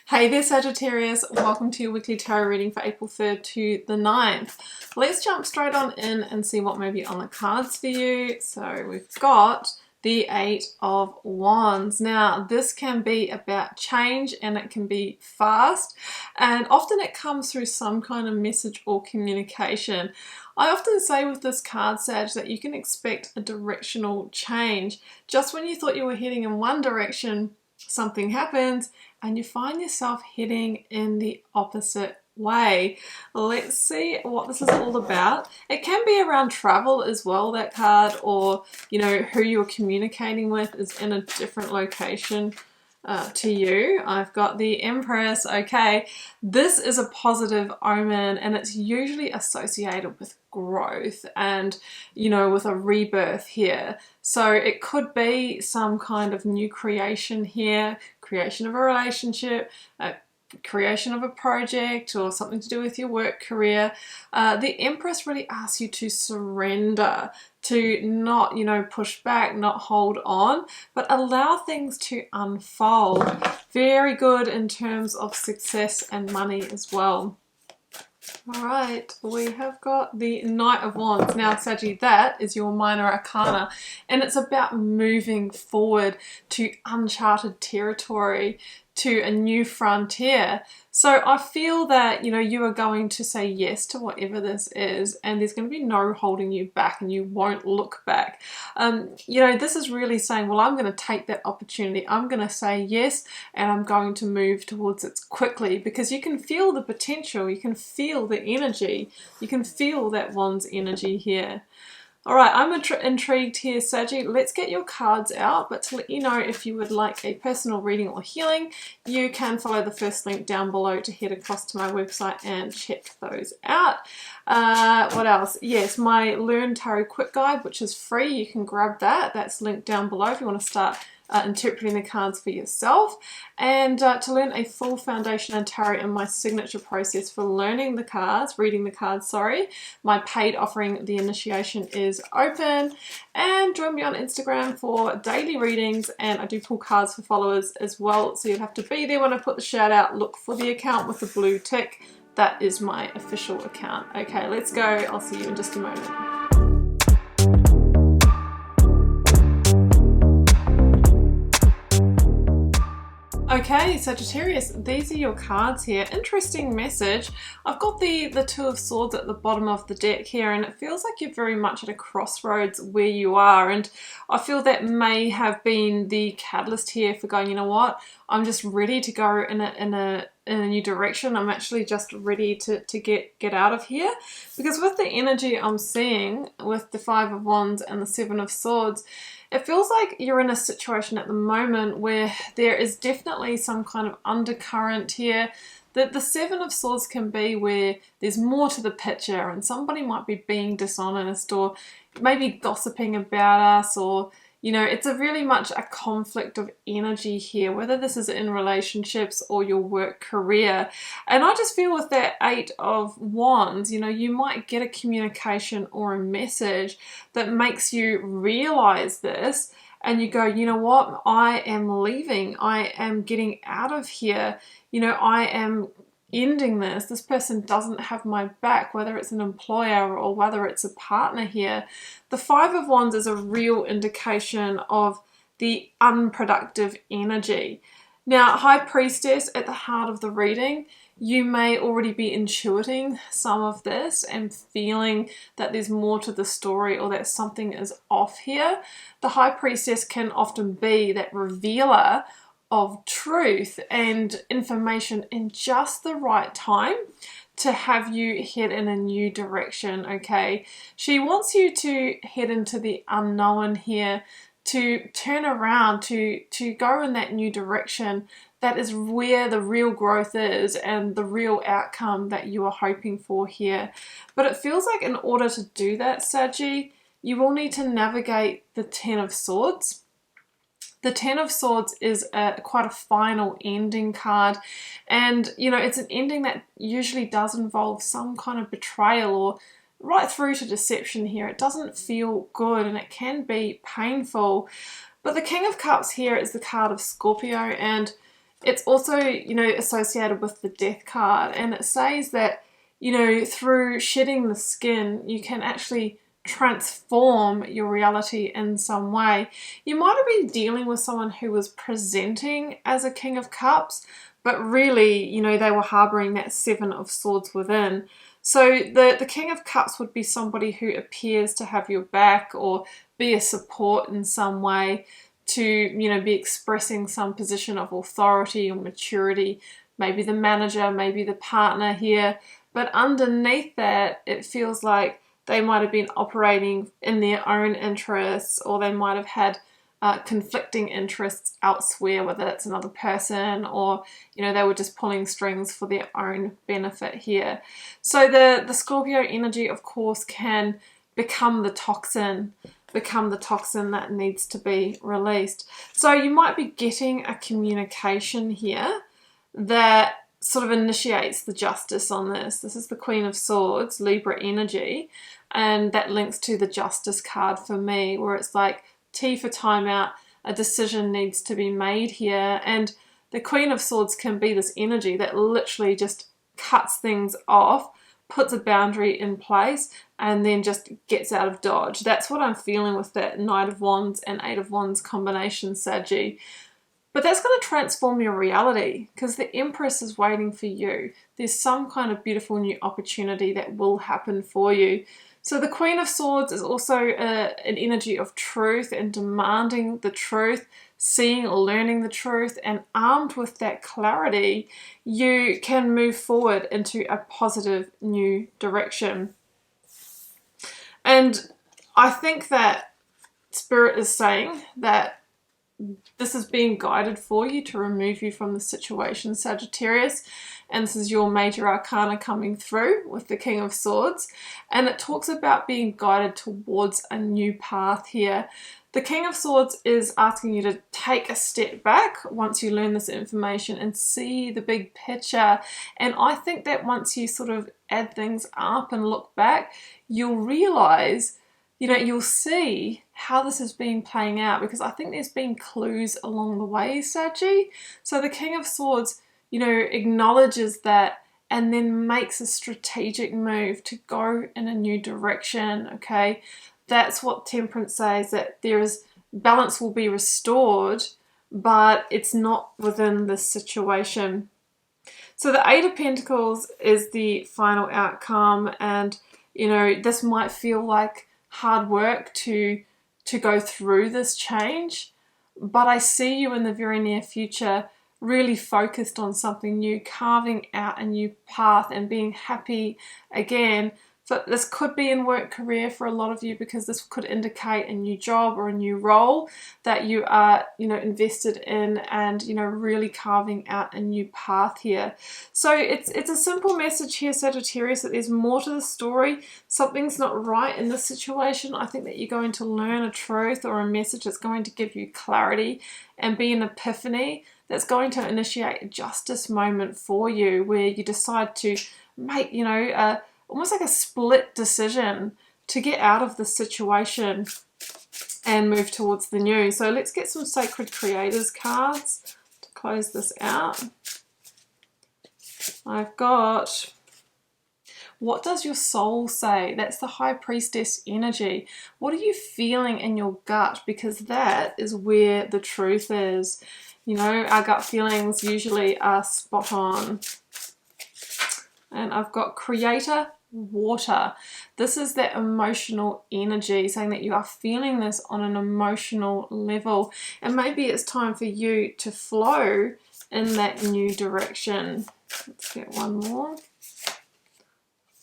Hey there Sagittarius, welcome to your weekly tarot reading for April 3rd to the 9th. Let's jump straight on in and see what may be on the cards for you. So we've got the 8 of Wands. Now this can be about change and it can be fast, and often it comes through some kind of message or communication. I often say with this card, Sag, that you can expect a directional change. Just when you thought you were heading in one direction, something happens and you find yourself heading in the opposite way. Let's see what this is all about. It can be around travel as well, that card, or who you're communicating with is in a different location to you. I've got the Empress. Okay, this is a positive omen and it's usually associated with growth and with a rebirth here. So it could be some kind of new creation here, creation of a relationship, creation of a project, or something to do with your work career. The Empress really asks you to surrender, to not push back, not hold on, but allow things to unfold. Very good in terms of success and money as well. All right, we have got the Knight of Wands. Now, Saggy, that is your minor arcana, and it's about moving forward to uncharted territory, to a new frontier. So I feel that, you are going to say yes to whatever this is, and there's going to be no holding you back and you won't look back. This is really saying, well, I'm going to take that opportunity. I'm going to say yes, and I'm going to move towards it quickly, because you can feel the potential. You can feel the energy. You can feel that Wands energy here. All right, I'm intrigued here, Saggy. Let's get your cards out, but to let you know, if you would like a personal reading or healing, you can follow the first link down below to head across to my website and check those out. What else? Yes, my Learn Tarot Quick Guide, which is free. You can grab that. That's linked down below if you want to start interpreting the cards for yourself, and to learn a full foundation in tarot and my signature process for learning the cards, reading the cards, sorry, my paid offering, The Initiation, is open. And join me on Instagram for daily readings, and I do pull cards for followers as well, so you'll have to be there when I put the shout out. Look for the account with the blue tick. That is my official account. Okay, let's go. I'll see you in just a moment. Okay, Sagittarius, these are your cards here. Interesting message. I've got the Two of Swords at the bottom of the deck here, and it feels like you're very much at a crossroads where you are, and I feel that may have been the catalyst here for going, you know what, I'm just ready to go in a new direction. I'm actually just ready to get out of here, because with the energy I'm seeing with the Five of Wands and the Seven of Swords, it feels like you're in a situation at the moment where there is definitely some kind of undercurrent here. That the Seven of Swords can be where there's more to the picture, and somebody might be being dishonest or maybe gossiping about us, or it's a really much a conflict of energy here, whether this is in relationships or your work career. And I just feel with that Eight of Wands, you might get a communication or a message that makes you realize this, and you go, you know what, I am leaving. I am getting out of here. I am ending this. This person doesn't have my back, whether it's an employer or whether it's a partner here. The Five of Wands is a real indication of the unproductive energy. Now, High Priestess at the heart of the reading, you may already be intuiting some of this and feeling that there's more to the story, or that something is off here. The High Priestess can often be that revealer of truth and information in just the right time to have you head in a new direction. Okay, she wants you to head into the unknown here, to turn around, to go in that new direction. That is where the real growth is and the real outcome that you are hoping for here. But it feels like in order to do that, Saggy, you will need to navigate the Ten of Swords. The Ten of Swords is quite a final ending card, and it's an ending that usually does involve some kind of betrayal or right through to deception here. It doesn't feel good and it can be painful. But the King of Cups here is the card of Scorpio, and it's also, you know, associated with the Death card, and it says that, you know, through shedding the skin, you can actually transform your reality in some way. You might have been dealing with someone who was presenting as a King of Cups, but really, you know, they were harboring that Seven of Swords within. So the King of Cups would be somebody who appears to have your back or be a support in some way, to, you know, be expressing some position of authority or maturity, maybe the manager, maybe the partner here. But underneath that, it feels like they might have been operating in their own interests, or they might have had conflicting interests elsewhere, whether that's another person or, you know, they were just pulling strings for their own benefit here. So the Scorpio energy, of course, can become the toxin that needs to be released. So you might be getting a communication here that sort of initiates the justice on this. This is the Queen of Swords, Libra energy, and that links to the Justice card for me, where it's like T for timeout, a decision needs to be made here. And the Queen of Swords can be this energy that literally just cuts things off, puts a boundary in place, and then just gets out of dodge. That's what I'm feeling with that Knight of Wands and Eight of Wands combination, Saggy. But that's going to transform your reality, because the Empress is waiting for you. There's some kind of beautiful new opportunity that will happen for you. So the Queen of Swords is also an energy of truth and demanding the truth, seeing or learning the truth, and armed with that clarity, you can move forward into a positive new direction. And I think that Spirit is saying that this is being guided for you to remove you from the situation, Sagittarius. And this is your major arcana coming through with the King of Swords. And it talks about being guided towards a new path here. The King of Swords is asking you to take a step back once you learn this information and see the big picture. And I think that once you sort of add things up and look back, you'll realize, you know, you'll see how this has been playing out, because I think there's been clues along the way, Saggy. So the King of Swords, you know, acknowledges that and then makes a strategic move to go in a new direction, okay? That's what Temperance says, that there is balance will be restored, but it's not within this situation. So the Eight of Pentacles is the final outcome, and, you know, this might feel like hard work to go through this change, but I see you in the very near future really focused on something new, carving out a new path and being happy again. So this could be in work career for a lot of you, because this could indicate a new job or a new role that you are, you know, invested in, and, you know, really carving out a new path here. So it's a simple message here, Sagittarius, that there's more to the story. Something's not right in this situation. I think that you're going to learn a truth or a message that's going to give you clarity and be an epiphany that's going to initiate a justice moment for you, where you decide to make, you know, almost like a split decision to get out of the situation and move towards the new. So let's get some Sacred Creators cards to close this out. I've got, what does your soul say? That's the High Priestess energy. What are you feeling in your gut? Because that is where the truth is. You know, our gut feelings usually are spot on. And I've got Creator, Water. This is that emotional energy, saying that you are feeling this on an emotional level, and maybe it's time for you to flow in that new direction. Let's get one more.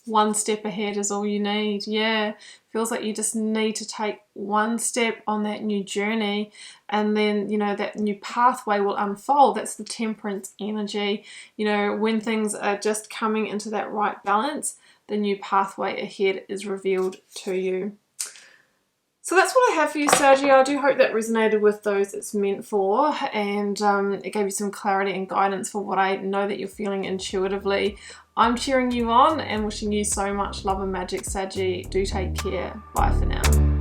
One step ahead is all you need. Yeah, feels like you just need to take one step on that new journey, and then, you know, that new pathway will unfold. That's the Temperance energy. You know, when things are just coming into that right balance, the new pathway ahead is revealed to you. So that's what I have for you, Saggy. I do hope that resonated with those it's meant for, and it gave you some clarity and guidance for what I know that you're feeling intuitively. I'm cheering you on and wishing you so much love and magic, Saggy. Do take care. Bye for now.